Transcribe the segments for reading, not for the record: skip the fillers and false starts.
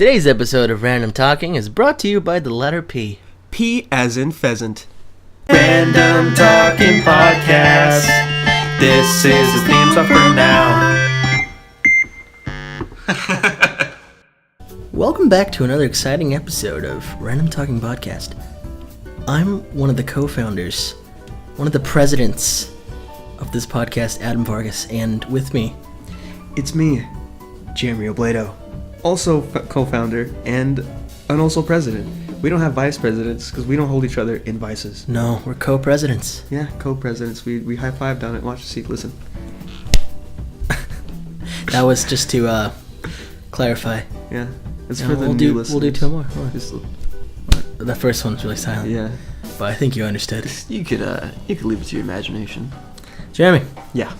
Today's episode of Random Talking is brought to you by the letter P. P as in pheasant. Random Talking Podcast. This is the theme song for now. Welcome back to another exciting episode of Random Talking Podcast. I'm one of the co-founders, one of the presidents of this podcast, Adam Vargas, and with me, It's me, Jeremy Oblato, also co-founder and also president. We don't have vice presidents because we don't hold each other in vices. no, we're co-presidents. Yeah, co-presidents. We high-five down it. Watch the seat. Listen. That was just to clarify. Yeah, it's No, for the we'll new do listeners. two more. Hold on. Just- The first one's really silent. yeah. But I think you understood. You could leave it to your imagination. Jeremy, Yeah.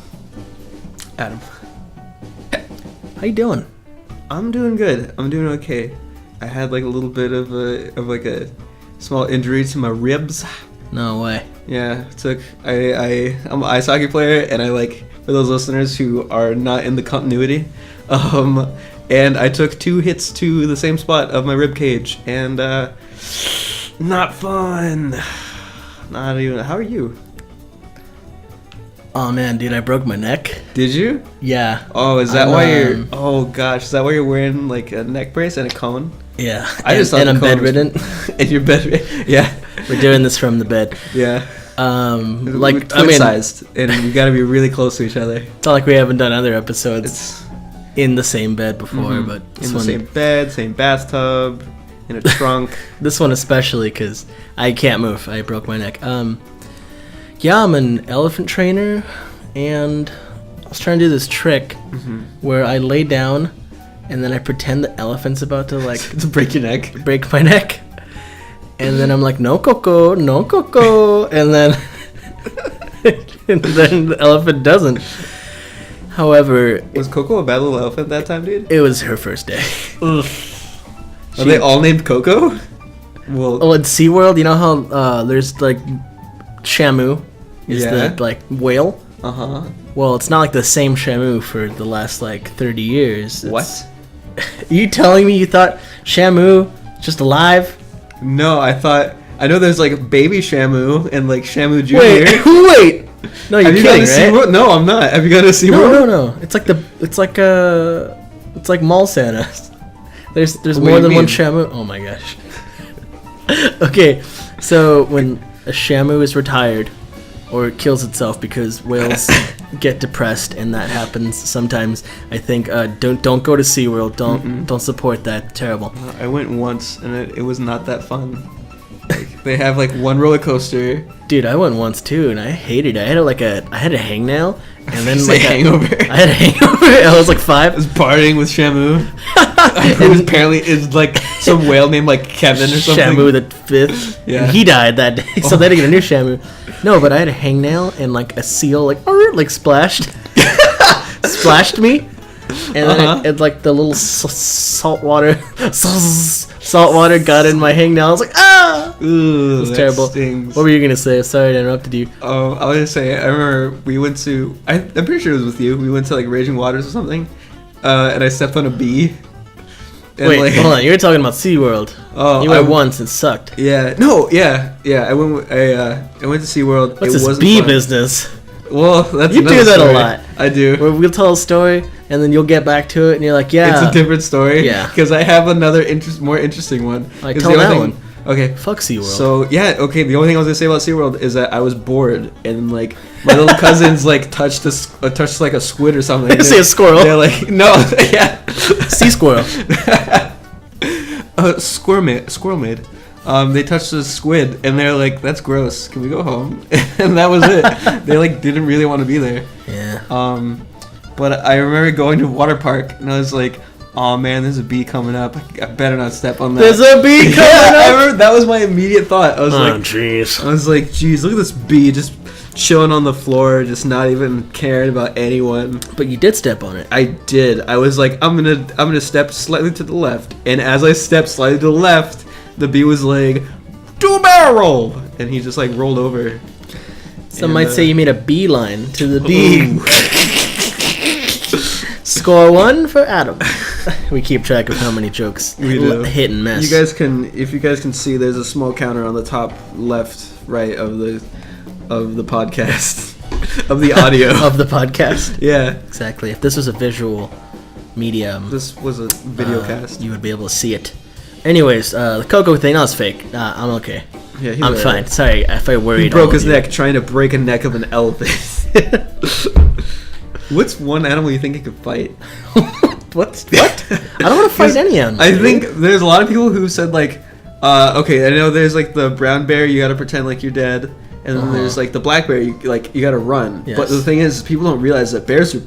Adam. how you doing? I'm doing good. I'm doing okay. I had like a little bit of a small injury to my ribs. No way. Yeah, I'm an ice hockey player, and for those listeners who are not in the continuity, and I took 2 hits to the same spot of my rib cage, and not fun. Not even. How are you? Oh man, dude, I broke my neck. Did you? Yeah. Oh, is that I'm, why you're? Oh gosh, is that why you're wearing like a neck brace and a cone? Yeah. I just thought and the I'm cone was- bedridden. And your bed? Yeah, We're doing this from the bed. yeah. Like, We're I mean, twin-sized, and we gotta be really close to each other. it's not like we haven't done other episodes It's in the same bed before, mhm. but this in the one, same bed, same bathtub, in a trunk. this one especially, because I can't move. I broke my neck. Yeah, I'm an elephant trainer, and I was trying to do this trick where I lay down, and then I pretend the elephant's about to To break your neck. break my neck, and then I'm like, no coco, and then and then the elephant doesn't. However, Was Coco a bad little elephant that time, dude? it was her first day. Are they all named Coco? Well, Oh, at SeaWorld, you know how there's like Shamu is Yeah. the like whale? uh-huh. Well, it's not like the same Shamu for the last like 30 years. What? You telling me you thought Shamu just alive? No, I know there's like baby Shamu and like Shamu Jr. Wait. No, you're Have you gone kidding, to right? SeaWorld? No, I'm not. Have you gone to SeaWorld? No. It's like mall Santa. There's What do more you than one mean? Shamu. Oh my gosh. Okay, so when a Shamu is retired or it kills itself because whales get depressed, and that happens sometimes, I think don't go to SeaWorld. Don't support that. Terrible. I went once and it was not that fun. Like, they have like one roller coaster. Dude, I went once too, and I hated it. I had a hangnail, and then Say like hangover. I had a hangover. I was like 5. I was partying with Shamu. Apparently, it's like some whale named like Kevin or something. Shamu the 5th. Yeah. And he died that day, so they had to get a new Shamu. No, but I had a hangnail, and like a seal like splashed me. And then it like the little salt water got in my hangnail. I was like, ah! Ooh, It was that terrible. stings. What were you gonna say? Sorry, I interrupted you. Oh, I was gonna say, I remember we went to, I'm pretty sure it was with you, we went to like Raging Waters or something, and I stepped on a bee. And, Wait, like, hold on. You were talking about SeaWorld. Oh, You went once and sucked. Yeah, I went to SeaWorld. What's it this wasn't bee fun. business? Well, that's You do another that a story. lot. I do. Where we'll tell a story, and then you'll get back to it, and you're like, yeah. It's a different story. Yeah. Because I have another more interesting one. Like, 'Cause tell the that only one. Okay. Fuck SeaWorld. So yeah, okay. The only thing I was gonna say about SeaWorld is that I was bored, and like my little cousins like touched like a squid or something. You say a squirrel. They're like, no, yeah, Sea squirrel. squirrel maid. They touched the squid, and they're like, "That's gross. Can we go home?" And that was it. They like didn't really want to be there. Yeah. But I remember going to water park, and I was like, "Oh man, there's a bee coming up. I better not step on that." There's a bee coming I up. remember that was my immediate thought. I was Oh, like, jeez. "Geez, look at this bee just chilling on the floor, just not even caring about anyone." But you did step on it. I did. I was like, I'm gonna step slightly to the left, and as I stepped slightly to the left, the bee was like, "Do a barrel roll," and he just like rolled over. Some And, might say you made a beeline to the bee. Score 1 for Adam. We keep track of how many jokes We do. hit and miss. If you guys can see, there's a small counter on the top left, right of the podcast, of the audio. of the podcast. Yeah. Exactly. If this was a visual medium, This was a video cast. you would be able to see it. Anyways, the Coco thing, that was fake. I'm okay. Yeah, I'm fine. Sorry if I worried. He broke all his of you. neck trying to break a neck of an elephant. What's one animal you think he could fight? What? I don't want to fight any animal. I think there's a lot of people who said like, okay, I know there's like the brown bear, you gotta pretend like you're dead, and then there's like the black bear, you gotta run. Yes. But the thing is, people don't realize that bears are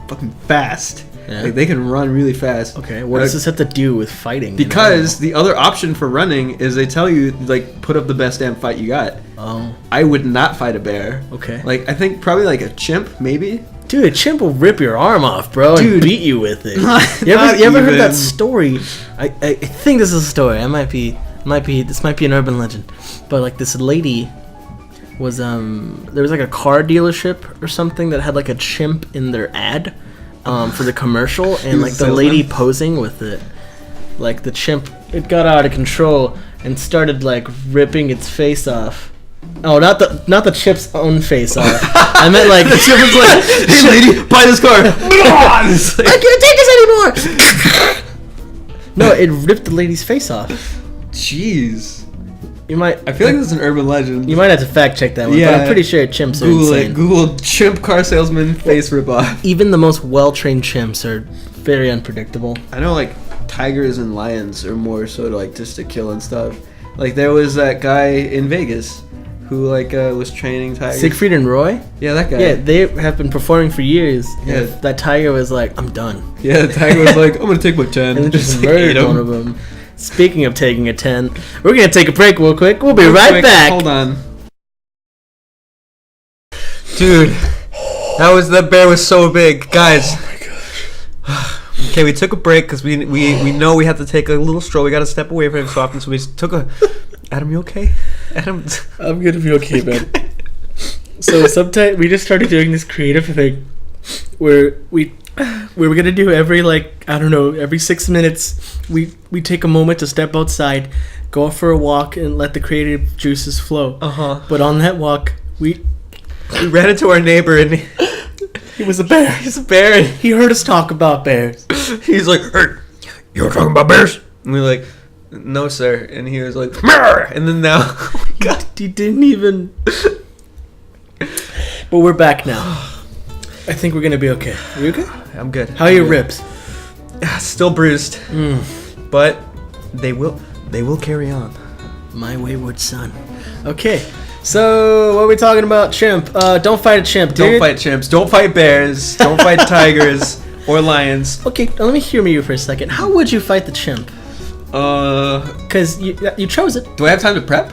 fucking fast. Yeah. Like they can run really fast. Okay, what does this have to do with fighting? Because the other option for running is they tell you like put up the best damn fight you got. Oh, I would not fight a bear. okay. Like I think probably like a chimp maybe. Dude, a chimp will rip your arm off, bro, and Dude. beat you with it. Not You ever heard even. that story? I think this is a story. This might be an urban legend, but like this lady was there was like a car dealership or something that had like a chimp in their ad for the commercial, and was like a the salesman? lady posing with it, like the chimp, it got out of control and started like ripping its face off. Oh, not the chip's own face off. I meant like The chimp was like, "Hey lady, buy this car." It's like, I can't take this anymore. No, it ripped the lady's face off. jeez. You might. I feel like this is an urban legend. You might have to fact check that one, but Yeah. I'm pretty sure chimps are Google insane. it. Google chimp car salesman face ripoff. Even the most well-trained chimps are very unpredictable. I know like tigers and lions are more so to like just to kill and stuff. Like there was that guy in Vegas who like was training tigers. Siegfried and Roy? Yeah, that guy. Yeah, they have been performing for years. Yeah. Yeah. That tiger was like, I'm done. Yeah, the tiger was like, "I'm gonna take my 10." And then just ate murdered him. one of them. Speaking of taking a 10, we're going to take a break real quick. We'll be Real right quick, back. Hold on. Dude, that bear was so big. Guys. Oh my gosh. Okay, we took a break because we know we have to take a little stroll. We got to step away from him so often, so we took a... Adam, you okay? Adam... I'm going to be okay, man. So sometimes we just started doing this creative thing where we were going to do every, like, I don't know, every 6 minutes, we take a moment to step outside, go for a walk, and let the creative juices flow. Uh-huh. But on that walk, we ran into our neighbor and he was a bear. he's a bear and He heard us talk about bears. he's like, "Hey, you're talking about bears?" And we're like, "No, sir." And he was like, "Meow." And then now... Oh my God. He didn't even... But we're back now. I think we're going to be okay. Are you okay? I'm good. How are your ribs? Still bruised. But they will carry on. My wayward son. Okay, so what are we talking about? Chimp. Don't fight a chimp, dude. Don't fight chimps. Don't fight bears. Don't fight tigers or lions. Okay, let me hear you for a second. How would you fight the chimp? Because you chose it. Do I have time to prep?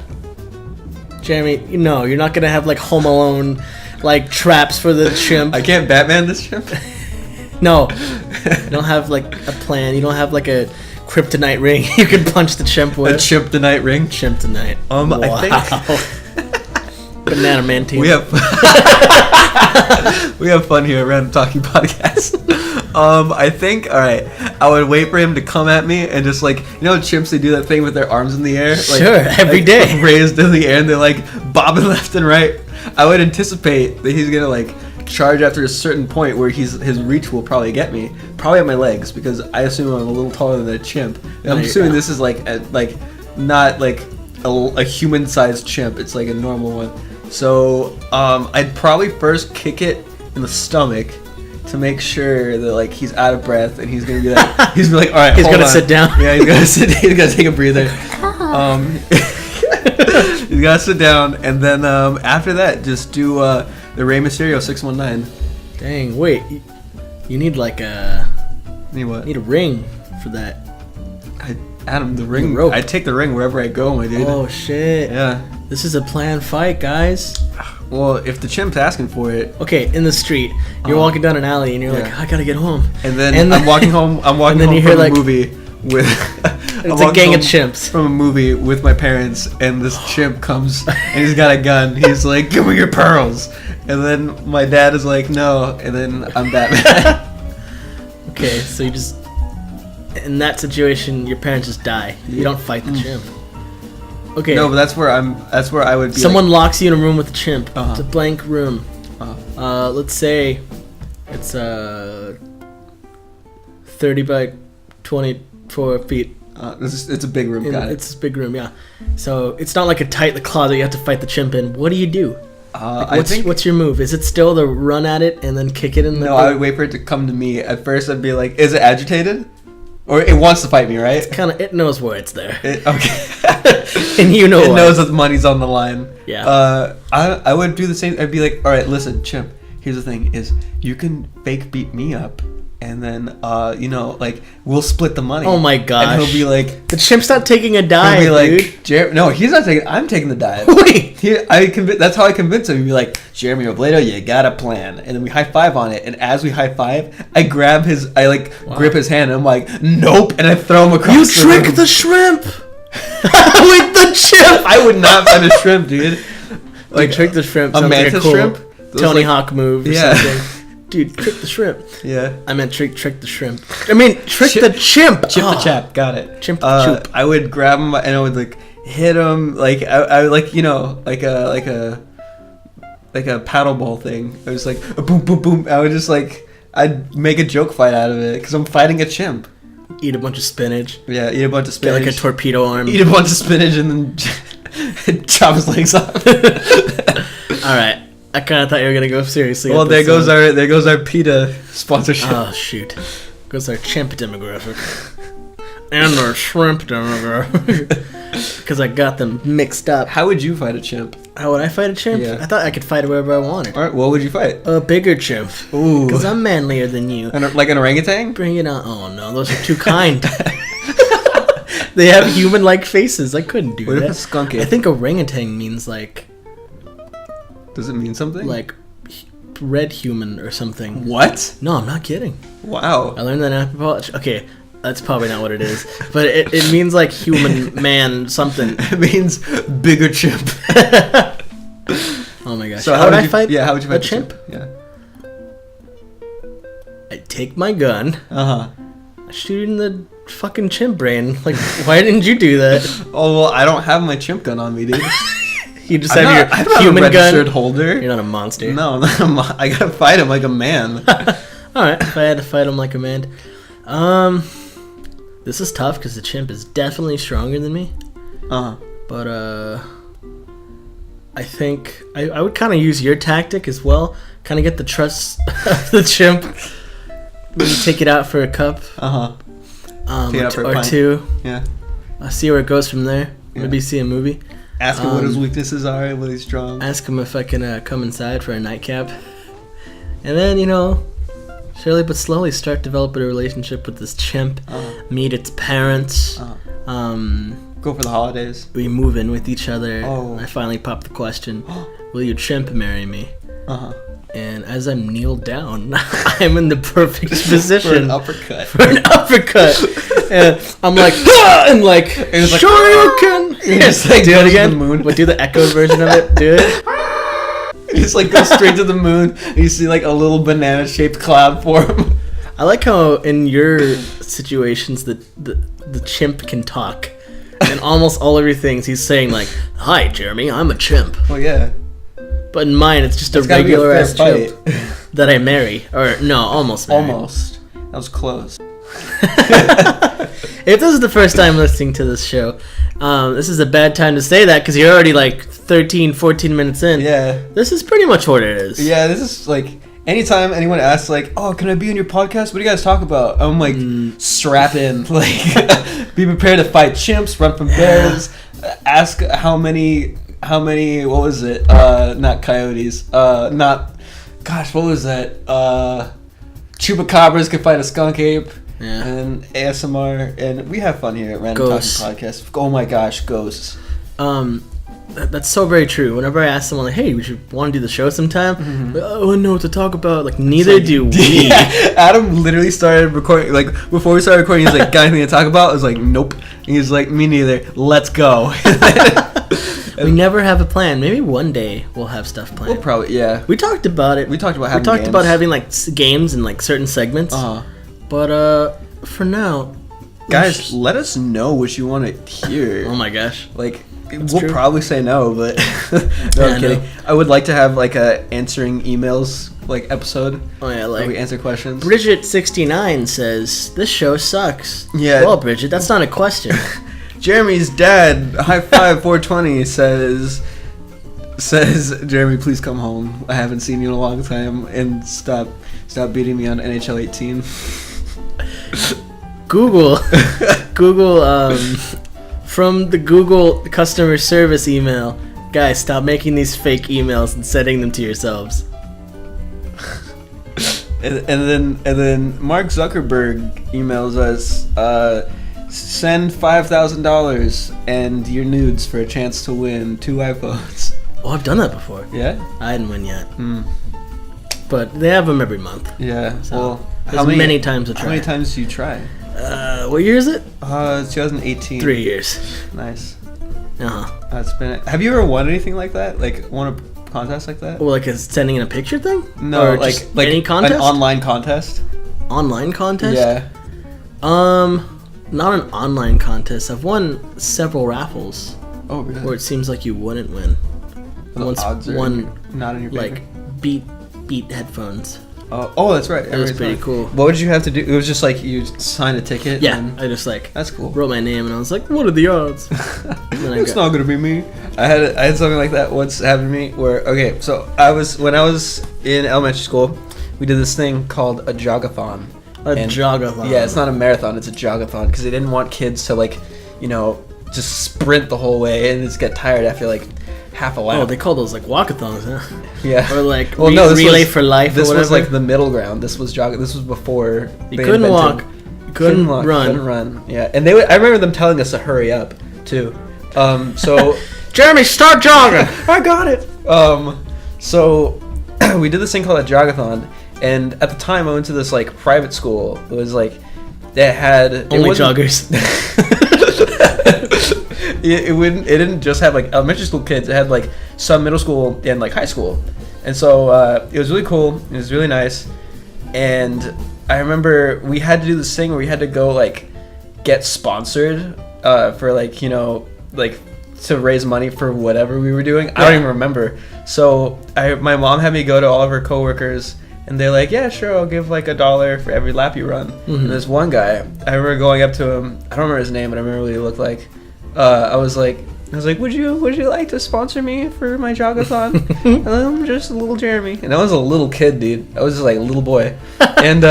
Jeremy, no, you're not going to have like Home Alone like traps for the chimp. I can't Batman this chimp. No. You don't have like a plan. You don't have like a kryptonite ring you can punch the chimp with. A chimp the night ring. Chimp tonight. I think Banana Man team. We have we have fun here around Talking Podcast. I think, all right, I would wait for him to come at me and just like, you know, chimps, they do that thing with their arms in the air, like, Sure, every day. raised in the air, and they're like bobbing left and right. I would anticipate that he's gonna like charge after a certain point where his reach will probably get me, probably at my legs, because I assume I'm a little taller than a chimp. And I'm assuming this is like not like a human-sized chimp. It's like a normal one. So I'd probably first kick it in the stomach to make sure that like he's out of breath and he's gonna be like he's gonna be like, all right, He's hold gonna on. sit down. Yeah, he's gonna sit. He's gonna take a breather. He's gotta sit down, and then after that, just do the Rey Mysterio 619. Dang, wait. You need like a Need what? need a ring for that. Adam, the ring. rope. I take the ring wherever I go, my dude. Oh shit. Yeah. This is a planned fight, guys. Well, if the chimp's asking for it, Okay, in the street, you're walking down an alley and you're like, yeah. I gotta get home. and then I'm walking home. I'm walking and then home you from hear, a like, movie with. I'm It's a walking gang of home chimps. from a movie with my parents, and this chimp comes and he's got a gun. He's like, "Give me your pearls," and then my dad is like, "No," and then I'm Batman. Okay, so you just in that situation, your parents just die. You don't fight the chimp. Okay. No, but that's where I would be. Someone locks you in a room with a chimp. Uh-huh. It's a blank room. Uh-huh. Let's say it's 30 by 24 feet. It's a big room. Got it. It's a big room, yeah. So it's not like a tight closet you have to fight the chimp in. What do you do? What's your move? Is it still to run at it and then kick it in the... No, I would wait for it to come to me. At first, I'd be like, is it agitated? Or it wants to fight me, right? It knows where it's there. Okay. And you know it why. knows that the money's on the line. Yeah. I would do the same. I'd be like, all right, listen, chimp, here's the thing, is you can fake beat me up, and then, we'll split the money. Oh my gosh. And he'll be like... The chimp's not taking a dive, he'll be like, dude. No, he's not taking... I'm taking the dive. Wait. That's how I convince him. He'd be like, Jeremy Robledo, you got a plan. And then we high five on it. And as we high five, I grab grip his hand, and I'm like, nope. And I throw him across the room. You tricked the shrimp! With the chimp! I would not find a shrimp, dude. Like, trick the shrimp. A mantis like a cool shrimp? Tony Hawk move or something. Dude, trick the shrimp. Yeah. I meant trick the shrimp. I mean, trick the chimp. Chimp the chap. Got it. Chimp the choop. I would grab him and I would like hit him like I like like a paddleball thing. I was like a boom boom boom. I would just I'd make a joke fight out of it because I'm fighting a chimp. Eat a bunch of spinach. Yeah, eat a bunch of spinach. Get like a torpedo arm. Eat a bunch of spinach and then chop his legs off. All right. I kind of thought you were gonna go seriously. Well, there goes our PETA sponsorship. Oh shoot, goes our chimp demographic and our shrimp demographic because I got them mixed up. How would you fight a chimp? How would I fight a chimp? Yeah. I thought I could fight wherever I wanted. All right, what would you fight? A bigger chimp. Ooh, because I'm manlier than you. Like an orangutan? Bring it on. Oh no, those are too kind. They have human-like faces. I couldn't do that. What if a skunk? I think orangutan means like. Does it mean something? Like red human or something. What? No, I'm not kidding. Wow. I learned that in anthropology. Okay, that's probably not what it is. But it means like human man something. It means bigger chimp. Oh my gosh. So how would I fight? Yeah, how would you fight a chimp? Yeah. I'd take my gun. Uh-huh. I'd shoot it in the fucking chimp brain. Like, why didn't you do that? Oh, well, I don't have my chimp gun on me, dude. You just I'm have not your human a registered gun. holder. You're not a monster. No, I gotta fight him like a man. Alright, if I had to fight him like a man. This is tough because the chimp is definitely stronger than me. Uh-huh. But, I think I would kind of use your tactic as well. Kind of get the trust of the chimp. Maybe take it out for a cup. Uh-huh. Take it out for a pint. two. Yeah. I'll see where it goes from there. Yeah. Maybe see a movie. Ask him what his weaknesses are and what he's strong. Ask him if I can come inside for a nightcap. And then, slowly but slowly start developing a relationship with this chimp. Meet its parents. Go for the holidays. We move in with each other. Oh. I finally pop the question, will your chimp marry me? Uh-huh. And as I'm kneeled down, I'm in the perfect position. For an uppercut. And I'm like, ah! And like, sure you can. You just like do go it to again. the moon. But do the echoed version of it. Do it. You just like go straight to the moon. And you see like a little banana-shaped cloud form. I like how in your situations the chimp can talk. And almost all of your things he's saying like, hi Jeremy, I'm a chimp. Well, yeah. But in mine it's just a regular ass chimp that I marry. Or no, almost marry. Almost. That was close. If this is the first time listening to this show, this is a bad time to say that because you're already like 13, 14 minutes in. Yeah. This is pretty much what it is. Yeah, this is like, anytime anyone asks like, oh, can I be on your podcast? What do you guys talk about? I'm like, strap in. Like, be prepared to fight chimps, run from bears, ask how many, what was it? Not coyotes. What was that? Chupacabras could fight a skunk ape. Yeah. And ASMR, and we have fun here at Random Ghosts. Talking Podcast. Oh my gosh, ghosts. That's so very true. Whenever I ask someone like, "Hey, we should want to do the show sometime," like, I wouldn't know what to talk about. Like, neither do we. Yeah. Adam literally started recording. Like before we started recording, he's like, "Got anything to talk about?" I was like, "Nope." And he's like, "Me neither. Let's go." We never have a plan. Maybe one day we'll have stuff planned. We'll probably, yeah. We talked about it. We talked about having like games and like certain segments. Uh-huh. But for now, Guys, let us know what you want to hear. Oh my gosh. Like, That's we'll true. probably say no, but no, Yeah, I'm kidding. no. I would like to have like a answering emails like episode Oh yeah, where we like answer questions. Bridget69 says this show sucks. Yeah. Well, Bridget, that's not a question. Jeremy's dad, high five 420, says, Jeremy, please come home. I haven't seen you in a long time, and stop beating me on NHL 18. Google, from the Google customer service email, guys, stop making these fake emails and sending them to yourselves. And then Mark Zuckerberg emails us, send $5,000 and your nudes for a chance to win 2 iPhones. Oh, I've done that before. Yeah? I didn't win yet, Hmm. but they have them every month. Yeah. So, well, there's many times to try. How many times do you try? What year is it? 2018. 3 years. Nice. Uh-huh. That's been. Have you ever won anything like that? Like won a contest like that? Well, like a sending in a picture thing? No, Or like just any contest? an online contest. Online contest? Yeah. Not an online contest. I've won several raffles Oh, really? where it seems like you wouldn't win. The Once odds are one not in your favor. like beat headphones. Oh, that's right. It was pretty cool. What did you have to do? It was just like you signed a ticket. Yeah, and I just like that's cool. wrote my name and I was like, what are the odds? then I It's got- not gonna be me. I had something like that once happen to me where so when I was in elementary school, we did this thing called a jogathon. A And- jogathon. Yeah, it's not a marathon, it's a jogathon because they didn't want kids to just sprint the whole way and just get tired after like half a lap. Oh, they call those like walkathons, huh? Yeah. Or like this relay was- for life. This or was whatever. like the middle ground. This was This was before You they couldn't invented- walk. You couldn't walk, run. Couldn't run. Yeah, and I remember them telling us to hurry up too. So Jeremy, start jogging. I got it. So we did this thing called a jogathon, and at the time I went to this like private school. It was like that had Only joggers. It didn't just have like elementary school kids. It had like some middle school and like high school, and so it was really cool. It was really nice, and I remember we had to do this thing where we had to go like get sponsored for like like to raise money for whatever we were doing. I don't even remember. So my mom had me go to all of her coworkers. And they're like, yeah, sure, I'll give like $1 for every lap you run. Mm-hmm. And this one guy, I remember going up to him. I don't remember his name, but I remember what he looked like. I was like, would you like to sponsor me for my jogathon? I'm just a little Jeremy, and I was a little kid, dude. I was just like a little boy, and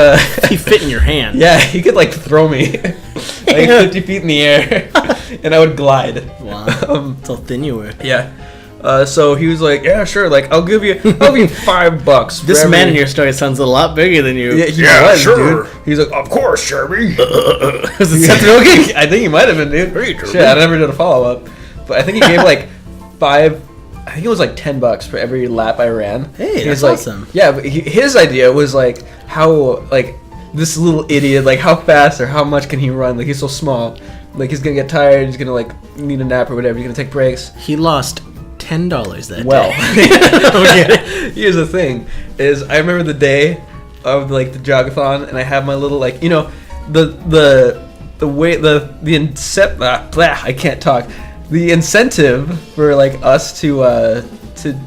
He fit in your hand. yeah, he could like throw me like 50 feet in the air, and I would glide. Wow. That's how thin you were. Yeah. So he was like, yeah, sure, like I'll give you $5. This for man every-" in your story sounds a lot bigger than you. Yeah, he was, dude. He's like, of course, Jeremy. Was it Seth Rogen? I think he might have been, dude. Hey, Jeremy. Shit, I never did a follow up, but I think he gave like I think it was like $10 for every lap I ran. Hey, He that's was like, awesome. Yeah, but his idea was like how like this little idiot, like how fast or how much can he run? Like he's so small, like he's gonna get tired, he's gonna like need a nap or whatever. He's gonna take breaks. He lost $10 that Well, day. here's the thing: is I remember the day of like the jogathon, and I have my little like the way I can't talk. The incentive for like us to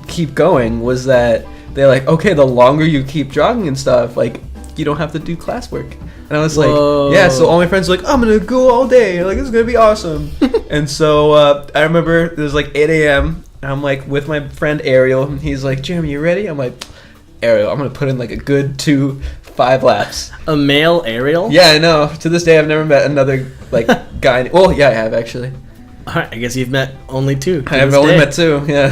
keep going was that they're like, okay, the longer you keep jogging and stuff, like you don't have to do classwork. And I was Whoa. like, yeah. So all my friends were like, I'm gonna go all day. Like it's gonna be awesome. And so I remember it was like 8 a.m. And I'm like with my friend Ariel, and he's like, Jeremy, you ready? I'm like, Ariel, I'm gonna put in like a good 5 laps. A male Ariel? Yeah, I know. To this day, I've never met another like guy. Well, yeah, I have actually. Alright, I guess you've met only 2. to I have this only day. met 2. Yeah.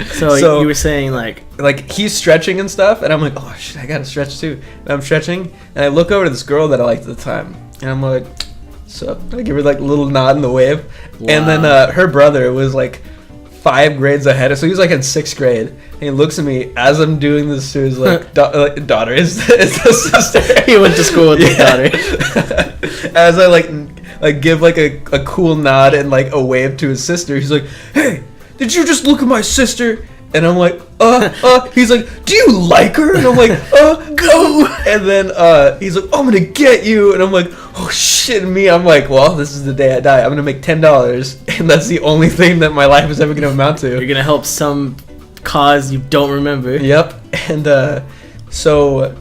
So you were saying like he's stretching and stuff, and I'm like, oh shit, I gotta stretch too. And I'm stretching, and I look over to this girl that I liked at the time, and I'm like, what's up? I give her like a little nod in the wave, and then her brother was like 5 grades ahead, so he was like in 6th grade, and he looks at me as I'm doing this to his like daughter is the sister. he went to school with his daughter. As I like give like a cool nod and like a wave to his sister, he's like, hey, did you just look at my sister? And I'm like, he's like, do you like her? And I'm like, go. And then he's like, I'm gonna get you, and I'm like, oh shit. And me, I'm like, well, this is the day I die. I'm gonna make $10, and that's the only thing that my life is ever gonna amount to. You're gonna help some cause you don't remember. Yep. And so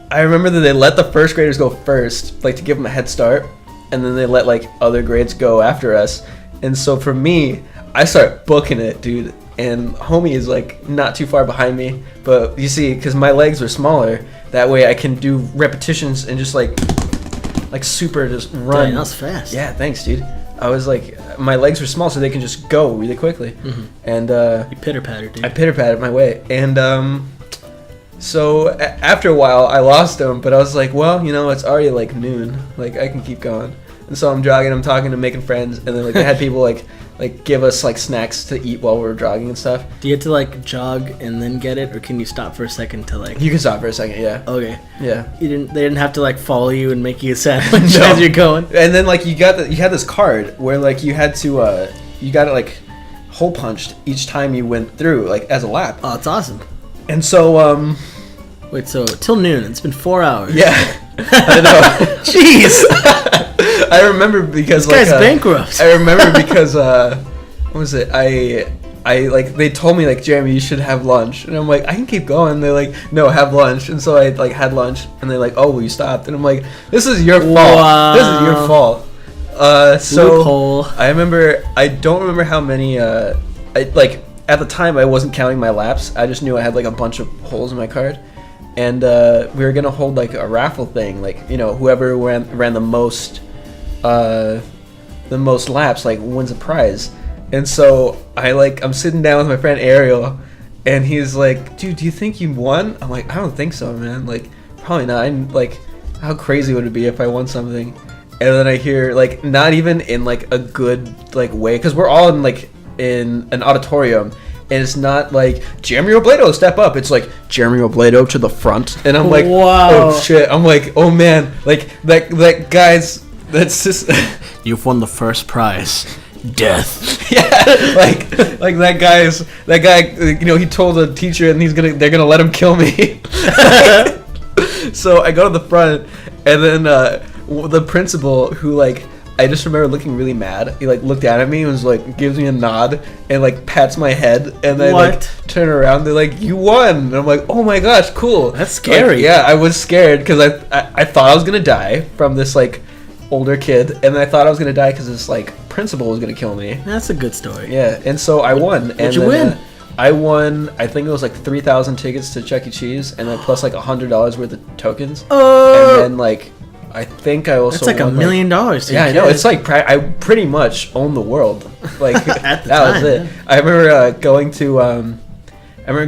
I remember that they let the first graders go first, like to give them a head start, and then they let like other grades go after us. And so for me, I start booking it, dude. And homie is like not too far behind me, but you see, because my legs are smaller, that way I can do repetitions and just like super just run. Dang, that was fast. Yeah, thanks, dude. I was like, my legs were small, so they can just go really quickly. Mm-hmm. And you pitter patter, dude. I pitter patted my way, and so after a while I lost him, but I was like, well, you know, it's already like noon, like I can keep going. And so I'm jogging, I'm talking, I'm making friends, and then like I had people like give us like snacks to eat while we were jogging and stuff. Do you have to like jog and then get it, or can you stop for a second to like? You can stop for a second, yeah. Okay. Yeah. They didn't have to like follow you and make you a sandwich No. as you're going. And then like you had this card where like you had to you got it like hole punched each time you went through, like as a lap. Oh, it's awesome. And so Wait, so till noon. It's been 4 hours. yeah. I know. Jeez. I remember because This like guy's bankrupt. I remember because what was it? I like they told me like, Jeremy, you should have lunch, and I'm like, I can keep going. They're like, no, have lunch. And so I like had lunch, and they're like, oh, well, you stopped, and I'm like, this is your fault. Wow. This is your fault. So Loophole. I don't remember how many I like at the time I wasn't counting my laps. I just knew I had like a bunch of holes in my card. And we were gonna hold like a raffle thing, like, you know, whoever ran the most laps like wins a prize. And so I'm sitting down with my friend Ariel, and he's like, dude, do you think you won? I'm like, I don't think so, man. Like, probably not. I'm like, how crazy would it be if I won something? And then I hear like, not even in like a good like way, because we're all in an auditorium. And it's not like, Jeremy Robledo, step up. It's like, Jeremy Robledo to the front. And I'm like, wow. Oh, shit. I'm like, oh, man. Like, that guy's, that's just... You've won the first prize. Death. Yeah. Like that guy, you know, he told the teacher and they're going to let him kill me. So I go to the front, and then the principal, who, like, I just remember looking really mad. He like looked down at me and was like, gives me a nod and like pats my head, and then like turn around. They're like, you won. And I'm like, oh my gosh, cool. That's scary. Like, yeah, I was scared because I thought I was gonna die from this like older kid, and then I thought I was gonna die because this like principal was gonna kill me. That's a good story. Yeah, and so I won. What'd you win? I won. I think it was like 3,000 tickets to Chuck E. Cheese, and then plus like $100 worth of tokens. Oh. And then like, I think I also that's like won, $1 million. Yeah, I know. It's like I pretty much own the world. Like At the that time, was it. yeah. I remember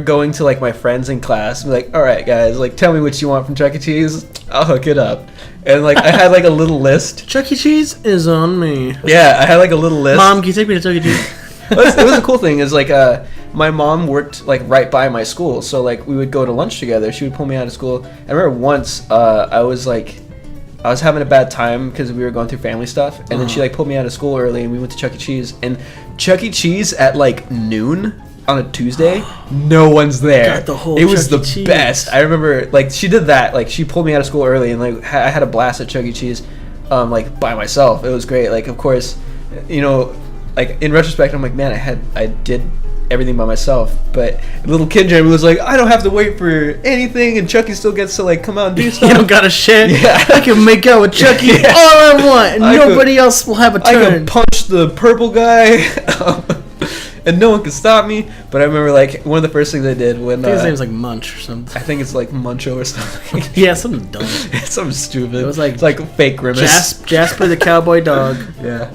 going to like my friends in class and be like, all right, guys, like tell me what you want from Chuck E. Cheese. I'll hook it up. And like I had like a little list. Chuck E. Cheese is on me. Yeah, I had like a little list. Mom, can you take me to Chuck E. Cheese? It was a cool thing. Is like my mom worked like right by my school, so like we would go to lunch together. She would pull me out of school. I remember once I was having a bad time because we were going through family stuff, and then she like pulled me out of school early, and we went to Chuck E. Cheese. And Chuck E. Cheese at like noon on a Tuesday, no one's there. Got the whole it was Chuck E. the Cheese. best. I remember like she did that. Like she pulled me out of school early, and like I had a blast at Chuck E. Cheese, like by myself. It was great. Like of course, you know, like in retrospect, I'm like, man, I did everything by myself. But little kid Jeremy was like, I don't have to wait for anything, and Chucky still gets to like come out and do stuff. You don't gotta share. Yeah. I can make out with Chucky Yeah. all I want, and I nobody else will have a I turn. could punch the purple guy, and no one could stop me. But I remember like one of the first things I did when I think his name's like Munch or something. I think it's like Muncho or something. Yeah, something dumb. It's something stupid. It was like it's like fake grimace. Jasper the cowboy dog. Yeah.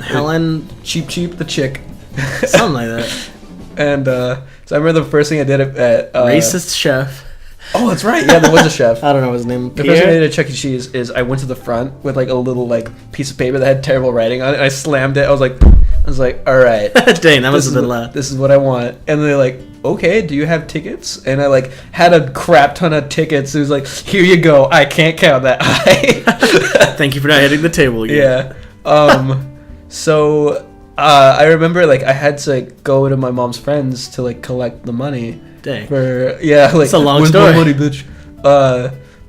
Helen, Cheap the chick. something like that. And so I remember the first thing I did at Racist chef. Oh, that's right. Yeah, there was a chef. I don't know his name. The first thing I did at Chuck E. Cheese is I went to the front with like a little like piece of paper that had terrible writing on it. And I slammed it. I was like, all right. Dang, that must have is been loud. This is what I want. And they're like, okay, do you have tickets? And I like had a crap ton of tickets. It was like, here you go. I can't count that high. Thank you for not hitting the table again. Yeah. So I remember like I had to like, go to my mom's friends to like collect the money. Dang. For like It's a long where's story. my money, bitch?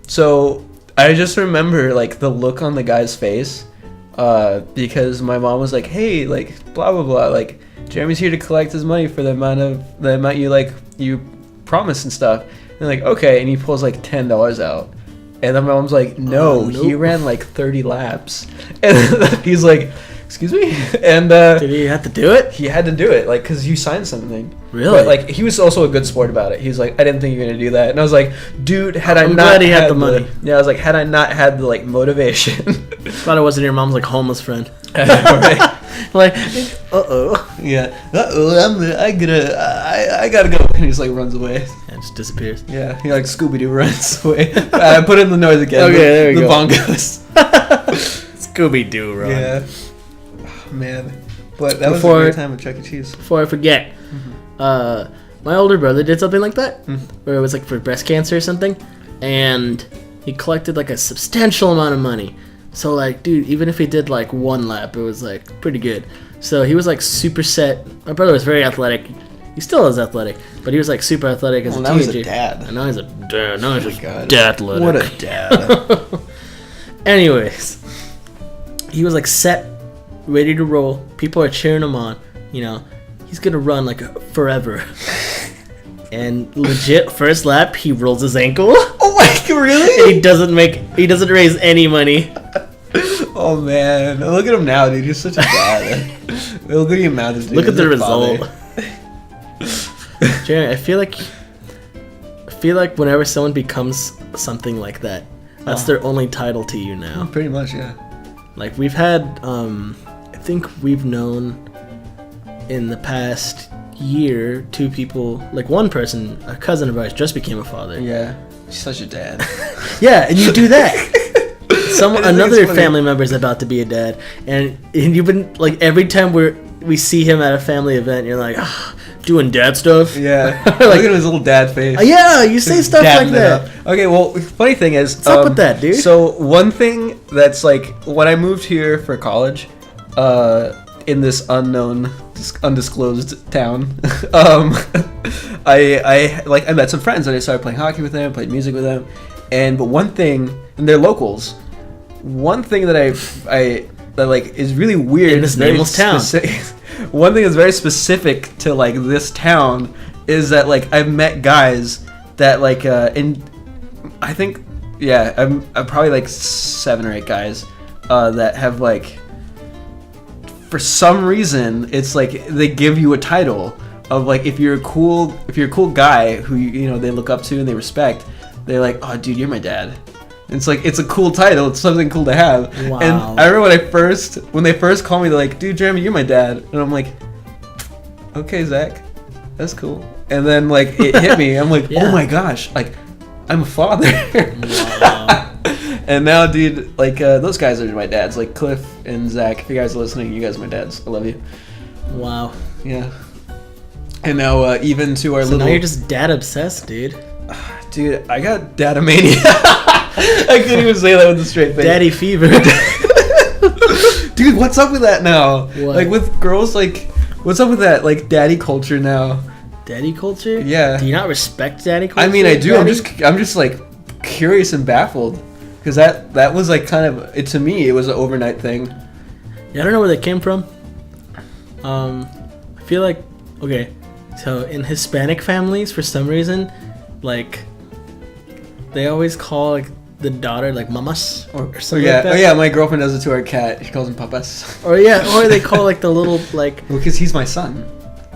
So I just remember like the look on the guy's face, because my mom was like, "Hey, like blah blah blah, like Jeremy's here to collect his money for the amount you promised and stuff." And like, okay, and he pulls like $10 out, and then my mom's like, "No, nope. he ran like 30 laps," and he's like, "Excuse me," and Did he have to do it? he had to do it, like, because you signed something. Really? But, like, he was also a good sport about it. He was like, "I didn't think you were gonna do that," and I was like, "Dude, had I I'm not glad he had had the money." Yeah, I was like, had I not had the like motivation. Thought it wasn't your mom's like homeless friend. Right. Like, uh-oh. Yeah. I gotta go. And he just like runs away. Yeah, it just disappears. Yeah. He like Scooby-Doo runs away. I put in the noise again. Okay, there we the go. bongos. Scooby-Doo run. Yeah. Oh, man. But that was a Before- great time at Chuck E. Cheese. Before I forget, my older brother did something like that, where it was like for breast cancer or something, and he collected like a substantial amount of money. So like, dude, even if he did like one lap, it was like pretty good. So he was like super set. My brother was very athletic. He still is athletic, but he was like super athletic as a now he's teenager. a dad. And now he's a dad. Now he's just God. dad-athletic. What a dad. Anyways, he was like set, ready to roll. People are cheering him on. You know, he's gonna run like forever. And legit, first lap, he rolls his ankle. Oh my god, really? He doesn't raise any money. Oh man, look at him now, dude. He's such a dad. Look at him now, dude. Look at the He's a father. result. Jeremy, I feel like whenever someone becomes something like that, that's their only title to you now. Pretty much, yeah. Like we've had, I think we've known in the past year 2 people, like one person, a cousin of ours, just became a father. Yeah, he's such a dad. Yeah, and you do that. I think Another it's funny. family member is about to be a dad, and you've been like every time we see him at a family event, you're like, doing dad stuff. Yeah, Like- look at his little dad face. Yeah, you say stuff like Dadding it that. up. Okay, well, funny thing is, What's up with that, dude? So one thing that's like when I moved here for college, in this undisclosed town, I met some friends and I started playing hockey with them, played music with them, but one thing, and they're locals. One thing that that like is really weird In this nameless town. One thing that's very specific to like this town is that like I've met guys that like I think I'm probably like 7 or 8 guys that have like, for some reason it's like they give you a title of like if you're a cool guy who you know they look up to and they respect, they're like, "Oh dude, you're my dad." It's like, it's a cool title. It's something cool to have. Wow. And I remember when they first called me, they're like, "Dude, Jeremy, you're my dad." And I'm like, "Okay, Zach, that's cool." And then like it hit me. I'm like, Yeah. "Oh my gosh, like I'm a father." Wow. And now, dude, like those guys are my dads. Like Cliff and Zach. If you guys are listening, you guys are my dads. I love you. Wow. Yeah. And now even to our So little. now you're just dad obsessed, dude. Dude, I got datamania. I couldn't even say that with a straight face. Daddy fever. Dude, what's up with that now? What? Like with girls, like what's up with that like daddy culture now? Daddy culture? Yeah. Do you not respect daddy culture? I mean, I do. Daddy? I'm just like curious and baffled because that was like kind of it to me. It was an overnight thing. Yeah, I don't know where that came from. I feel like, okay, so in Hispanic families, for some reason, like they always call like the daughter like mamas or something like that. Oh yeah, my girlfriend does it to our cat. She calls him papas. Or they call like the little like, Because he's my son.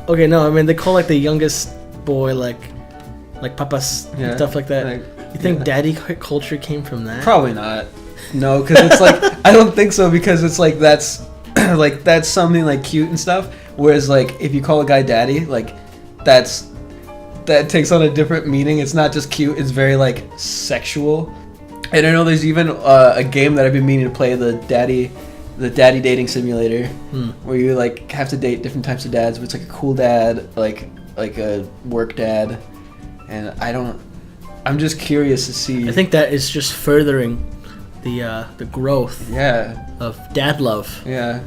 okay, no, I mean they call like the youngest boy like papas and Yeah. stuff like that. Like, You think yeah. daddy culture came from that? Probably not. No, because it's like I don't think so because it's like that's like that's something like cute and stuff. Whereas like if you call a guy daddy, like that takes on a different meaning. It's not just cute; it's very like sexual. And I know there's even a game that I've been meaning to play, the daddy dating simulator, where you like have to date different types of dads. But it's like a cool dad, like a work dad, and I'm just curious to see. I think that is just furthering the growth Yeah. of dad love. Yeah.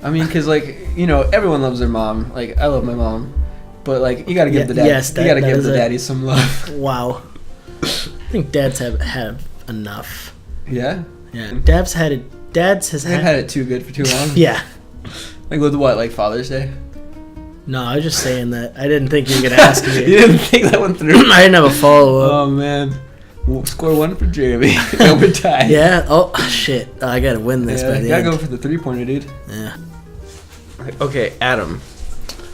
I mean, because, like, you know, everyone loves their mom. Like, I love my mom. But, like, you gotta give Yeah, the dad, yes, you gotta that give is the a- daddy some love. Wow. think dads have enough. Yeah. Yeah, Dads has They've had it too good for too long. Yeah. Like with what? Like Father's Day? No, I was just saying that. I didn't think you were gonna ask me. You didn't think that went through? I didn't have a follow up. Oh man. We'll score 1 for Jeremy. Overtime. Yeah. Oh shit. I gotta win this by the gotta end. go for the 3-pointer, dude. Yeah. Okay, Adam.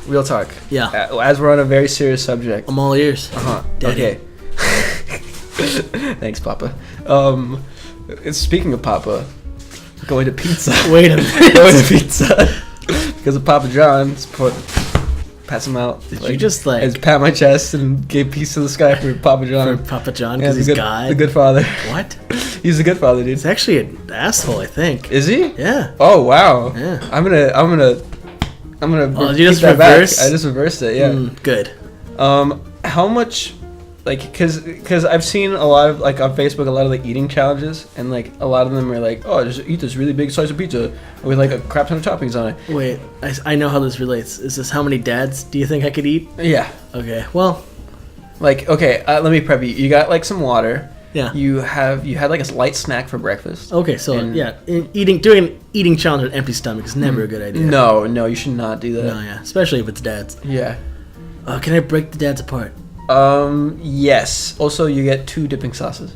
Real talk. Yeah. As we're on a very serious subject. I'm all ears. Daddy. Okay. Thanks, Papa. Speaking of Papa, going to pizza. Wait a minute. Going to pizza because of Papa John's. Pass him out. Did you just like just pat my chest and gave peace to the sky for Papa John? for Papa John because he's God? The good father. What? He's a good father, dude. He's actually an asshole, I think. Is he? Yeah. Oh wow. Yeah. I'm gonna. Oh, you just that back. reverse? I just reversed it. Yeah. Good. How much? Like, cause I've seen a lot of, like, on Facebook, a lot of, like, eating challenges, and, like, a lot of them are like, oh, just eat this really big slice of pizza with, like, a crap ton of toppings on it. Wait, I know how this relates. Is this how many dads do you think I could eat? Yeah. Okay, well. Like, okay, let me prep you. You got, like, some water. Yeah. You had, like, a light snack for breakfast. Okay, so, doing an eating challenge with an empty stomach is never a good idea. No, you should not do that. No, yeah, especially if it's dads. Yeah. Can I break the dads apart? Yes. Also, you get 2 dipping sauces.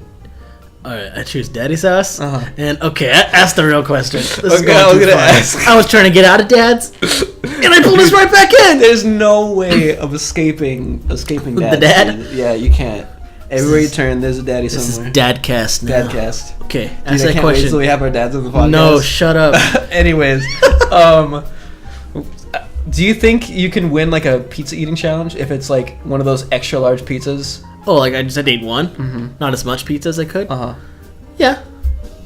Alright, I choose daddy sauce. Uh-huh. And, okay, ask the real question. This is Okay, going I was too gonna far. ask. I was trying to get out of dad's, and I pulled us right back in! There's no way of escaping dad. The dad? Dude. Yeah, you can't. Everywhere you turn, there's a daddy This somewhere. is dadcast now. Dadcast. Okay, Dude, ask I that can't question. wait till we have our dads on the podcast. No, shut up. Anyways, do you think you can win like a pizza eating challenge if it's like one of those extra large pizzas? Oh, like I just had to eat one? Mm-hmm. Not as much pizza as I could? Uh huh. Yeah.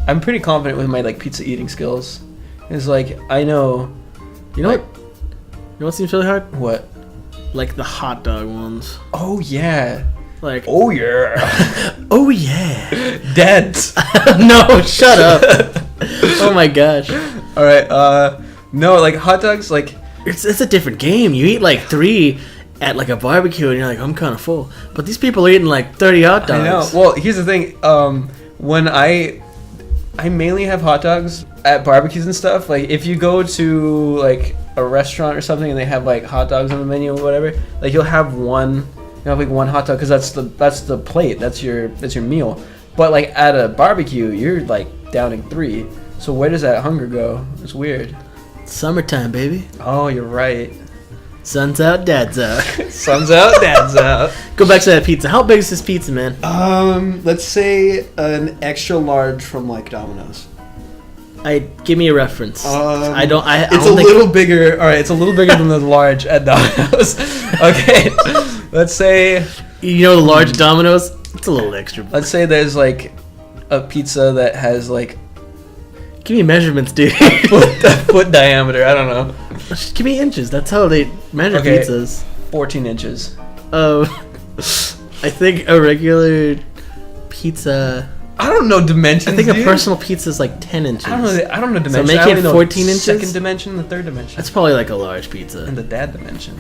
I'm pretty confident with my like pizza eating skills. It's like I know. You know like, what? You know what seems really hard? What? Like the hot dog ones. Oh yeah. Like. Oh yeah. Oh yeah. Dads. No, shut up. Oh my gosh. All right. No, like hot dogs, like. It's a different game. You eat like 3 at like a barbecue, and you're like, I'm kind of full. But these people are eating like 30 hot dogs. I know. Well, here's the thing. When I mainly have hot dogs at barbecues and stuff. Like if you go to like a restaurant or something and they have like hot dogs on the menu or whatever, like you'll have one hot dog because that's the plate. That's your meal. But like at a barbecue, you're like downing 3. So where does that hunger go? It's weird. Summertime, baby. Oh, you're right. Sun's out, dad's out. Sun's out, dad's out. Go back to that pizza. How big is this pizza, man? Let's say an extra large from like Domino's. Give me a reference. I don't It's think little bigger. All right, it's a little bigger than the large at Domino's. Okay, let's say. You know the large Domino's? It's a little extra. Let's say there's like a pizza that has like Give me measurements, dude. foot diameter. I don't know. Just give me inches. That's how they measure Okay. pizzas. 14 inches. I think a regular pizza. I don't know dimensions. I think dude. a personal pizza is like 10 inches. I don't know dimensions. So make I only it know 14 inches? Second dimension, the third dimension, That's probably like a large pizza. and the dad dimension.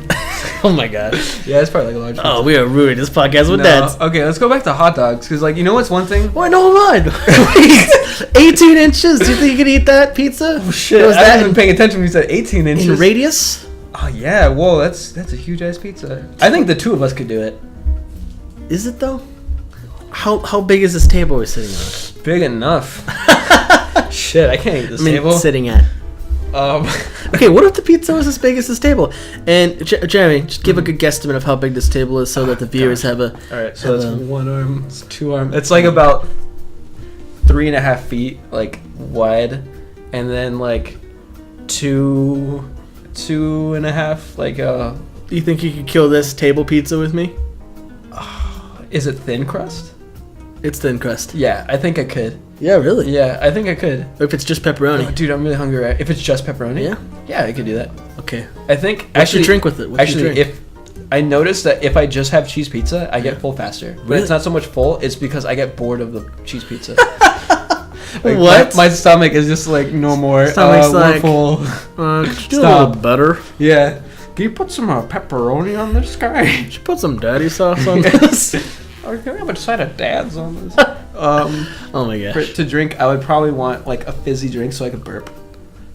Oh my gosh. Yeah, it's probably like a large. Oh, we are ruining this podcast with dads. Okay, let's go back to hot dogs because, like, you know what's one thing? Wait, no, hold on. Wait, 18 inches. Do you think you could eat that pizza? Oh shit! Was I that haven't been paying attention when you said 18 inches. in radius? Oh yeah, whoa, that's a huge ass pizza. I think the 2 of us could do it. Is it though? How big is this table we're sitting on? Big enough. Shit, I can't eat this table. Sitting at. Um, Okay, what if the pizza was as big as this table? And Jeremy, just give a good guesstimate of how big this table is, so that the viewers have a. all right, so that's 1 arm, it's 2 arm. It's like about 3.5 feet, like wide, and then like 2.5, like Do you think you could kill this table pizza with me? Is it thin crust? It's thin crust. Yeah, I think I could. Yeah, really? Yeah, I think I could. Or if it's just pepperoni. Oh, dude, I'm really hungry. Right? If it's just pepperoni, Yeah? yeah, I could do that. Okay. I think What's actually your drink with it? What's your actually, drink? if I noticed that if I just have cheese pizza, I get full faster. But Really? it's not so much full; it's because I get bored of the cheese pizza. Like, What? My stomach is just like no more. Stomach's we're like- full. Could you do a Stop. little better? Yeah. Can you put some pepperoni on this guy? Should put some daddy sauce on this. can we have a side of dads on this? Oh my gosh. To drink, I would probably want like a fizzy drink so I could burp.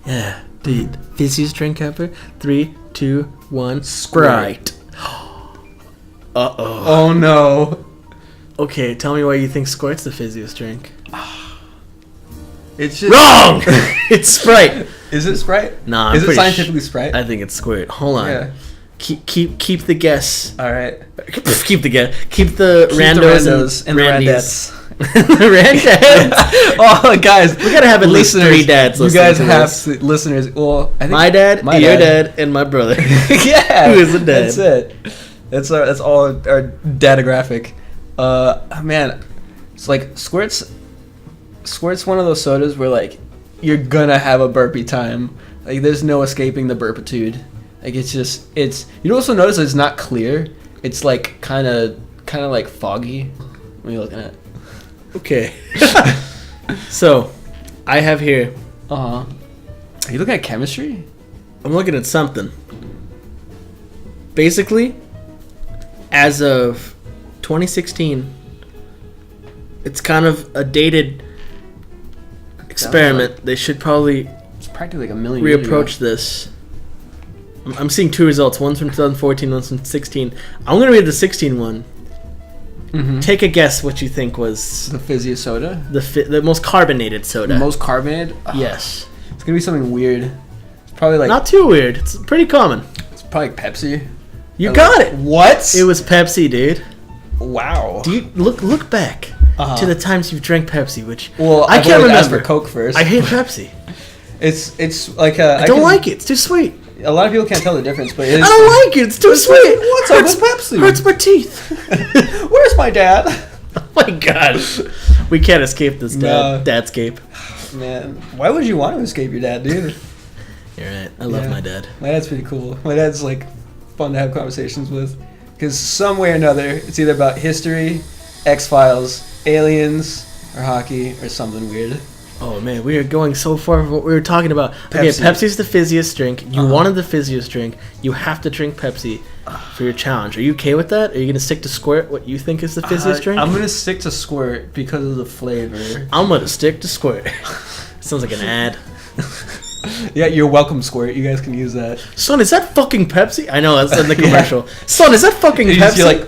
Yeah, dude. Fizziest drink ever. 3, 2, 1. Sprite. Uh-oh. Oh no. Okay, tell me why you think Squirt's the fizziest drink. It's just Wrong! It's Sprite. Is it Sprite? Nah, I'm is it pretty scientifically Sprite? I think it's Squirt. Hold on. Yeah. Keep the guess. All right. Keep the guess. Keep the randos and the randies. randettes. Randads. Oh, guys, We gotta have at least 3 dads You listening guys to have this. listeners. Well, I think My dad, my your dad. dad, and my brother. Yeah, Who is a dad? That's it. That's all our datographic. Man, it's like Squirt's one of those sodas where like you're gonna have a burpee time. Like there's no escaping the burpitude. Like it's you also notice it's not clear. It's like kind of like foggy. What are you looking at? Okay. So, I have here. Are you looking at chemistry? I'm looking at something. Basically, as of 2016, it's kind of a dated experiment. They should probably It's practically like a million years ago. reapproach this. I'm seeing 2 results. One's from 2014, one's from 16. I'm going to read the 16 one. Mm-hmm. Take a guess what you think was The fizziest soda. the most carbonated soda. The most carbonated. Yes. It's gonna be something weird. It's probably like Not too weird. It's pretty common. it's probably like Pepsi. You I got like- it. What? It was Pepsi, dude. Wow. Do you look back to the times you've drank Pepsi, which Well, I I've can't always asked remember. for Coke first. I hate Pepsi. It's like I don't like it. It's too sweet. A lot of people can't tell the difference, but it is. I don't like it. It's too sweet. What's up with Pepsi? Hurts my teeth. Where's my dad? Oh my god. We can't escape this No. dadscape. Man, why would you want to escape your dad, dude? You're right. I love Yeah. my dad. My dad's pretty cool. My dad's like fun to have conversations with, because some way or another, it's either about history, X-Files, aliens, or hockey, or something weird. Oh man, we are going so far from what we were talking about. Okay, Pepsi. Pepsi's the fizziest drink. You wanted the fizziest drink. You have to drink Pepsi for your challenge. Are you okay with that? Are you gonna stick to Squirt? What you think is the fizziest drink? I'm gonna stick to Squirt because of the flavor. I'm gonna stick to Squirt. Sounds like an ad. Yeah, you're welcome, Squirt. You guys can use that. Son, is that fucking Pepsi? I know, that's in the commercial. Son, is that fucking You Pepsi? just, like,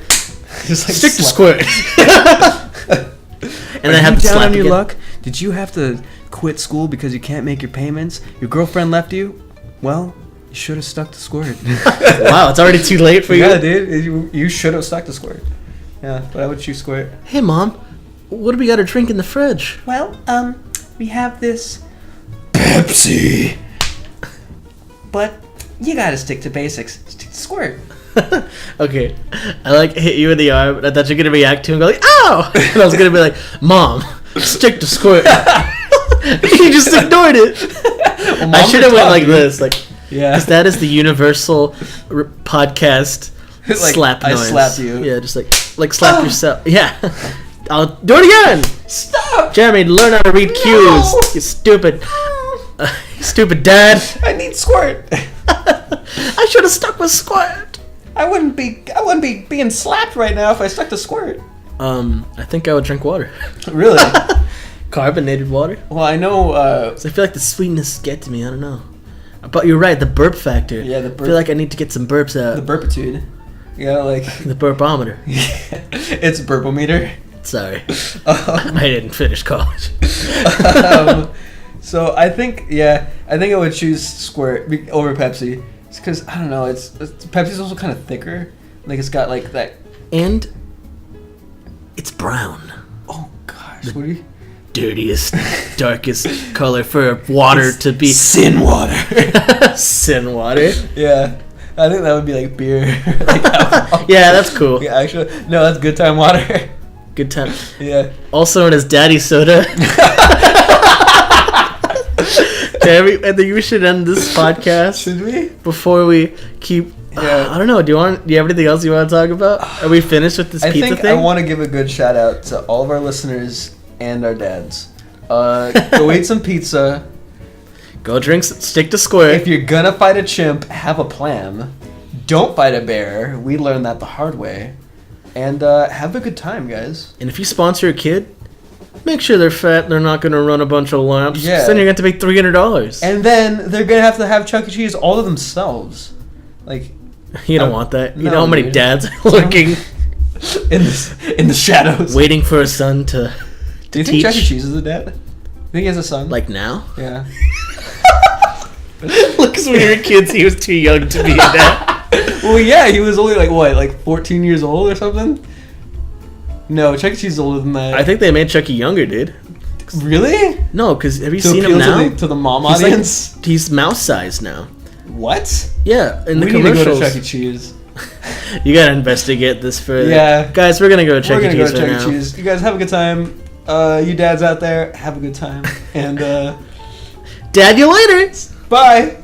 just like Stick to slap- Squirt. And then have to down slap on your again. luck? Did you have to quit school because you can't make your payments? Your girlfriend left you? Well, you should have stuck to Squirt. Wow, it's already too late for you. Yeah, dude. You should have stuck to Squirt. Yeah, but I would choose Squirt. Hey, Mom, what do we got to drink in the fridge? Well, we have this Pepsi. But you gotta stick to basics. Stick to Squirt. Okay, I like hit you in the arm, and I thought you were gonna react to and go like, "Ow!" And I was gonna be like, "Mom, stick to Squirt." You just ignored it. I should have went like this, like, Yeah. because that is the universal podcast Like, slap I noise. slap you. Yeah, just like slap yourself. Yeah. I'll do it again. Stop! Jeremy, learn how to read cues. You stupid, stupid dad. I need Squirt. I should have stuck with Squirt. I wouldn't be being slapped right now if I stuck to Squirt. I think I would drink water. Really? Carbonated water. Well, I know. 'Cause I feel like the sweetness get to me. I don't know. But you're right. The burp factor. Yeah, the I burp. feel like I need to get some burps The out. burpitude. Yeah, like The burpometer. it's burpometer. Sorry, I didn't finish college. So I think I would choose Squirt over Pepsi. It's because I don't know. It's Pepsi's also kind of thicker. Like it's got like that. And it's brown. Oh gosh, what do you? Dirtiest, darkest color for water to be. Sin water. Sin water. Yeah, I think that would be like beer. Like alcohol. Yeah, that's cool. Yeah, actually, no, that's good time water. Good time. Yeah. Also known as Daddy Soda. Okay, I think we should end this podcast. Should we? Before we keep. Yeah. I don't know. Do you have anything else you want to talk about? Are we finished with this I pizza think thing? I want to give a good shout out to all of our listeners and our dads. Go eat some pizza. Go drink. Stick to Squirt. If you're gonna fight a chimp, have a plan. Don't fight a bear. We learned that the hard way. And have a good time, guys. And if you sponsor a kid, make sure they're fat. They're not going to run a bunch of laps. Yeah. Then you're going to have to pay $300. And then they're going to have Chuck E. Cheese all to themselves. Like, You don't want that. You no, know how many dude. dads are lurking, in the shadows. waiting for a son to Do you think teach? Chuck E. Cheese is a dad? You think he has a son? Like now? Yeah. Look, because when we were kids, he was too young to be a dad. Well, yeah, he was only like 14 years old or something? No, Chuck E. Cheese is older than that. I think they made Chucky younger, dude. Really? No, because have you To seen him appeal now? to the mom He's like- audience? he's mouse sized now. What? Yeah, in the We need to commercials. go to Chuck E. Cheese. You gotta investigate this further. Yeah. Guys, we're gonna go to Chuck We're E. gonna go Cheese to right Chuck E. now. Cheese. You guys have a good time. You dads out there, have a good time. And Dad, you later! bye!